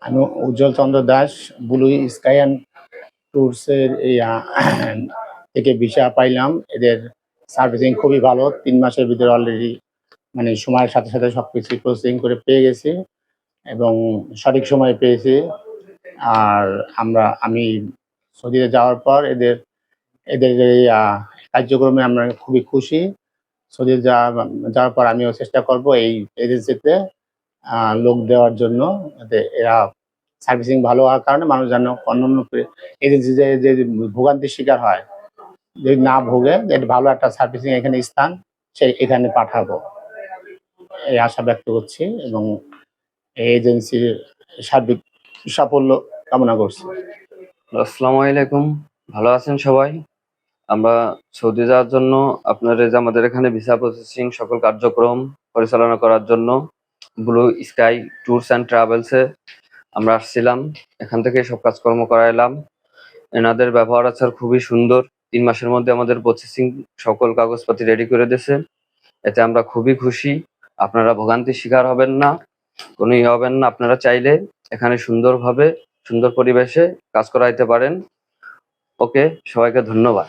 আমি উজ্জ্বল Chandra Das, blue sky and ট্যুরসের থেকে visa পাইলাম। এদের সার্ভিসিং খুবই ভালো। ৩ মাসের ভিতরে অলরেডি মানে সময়ের সাথে সাথে সবকিছু প্রসেসিং করে পেয়ে গেছি এবং সঠিক সময়ে পেয়েছি। আর আমি সৌদিতে যাওয়ার পর এদের এদের এই কার্যক্রমে আমরা খুবই খুশি। সৌদিতে যাওয়ার পর আমিও চেষ্টা করব এই এজেন্সিতে লোক দেওয়ার জন্য, যাতে এরা সার্ভিসিং ভালো হওয়ার কারণে মানুষ যেন অন্যান্য এজেন্সি যে ভোগান্তির শিকার হয়, যদি না ভোগে, এটা ভালো একটা সার্ভিসিং এখানে স্থান এখানে পাঠাবো এই আশা ব্যক্ত করছি এবং এই এজেন্সির সার্বিক সাফল্য কামনা করছি। আসসালামু আলাইকুম, ভালো আছেন সবাই? আমরা সৌদি যাওয়ার জন্য আমাদের এখানে ভিসা প্রসেসিং সকল কার্যক্রম পরিচালনা করার জন্য ব্লু স্কাই ট্যুরস অ্যান্ড ট্রাভেলসে আমরা আসছিলাম। এখান থেকে সব কাজকর্ম করাইলাম। এনাদের ব্যবহার আচার খুবই সুন্দর। ৩ মাসের মধ্যে আমাদের প্রসেসিং সকল কাগজপাতি রেডি করে দিয়েছে। এতে আমরা খুবই খুশি। আপনারা ভোগান্তির শিকার হবেন না, কোনো হবেন না। আপনারা চাইলে এখানে সুন্দরভাবে সুন্দর পরিবেশে কাজ করাইতে পারেন। ওকে, সবাইকে ধন্যবাদ।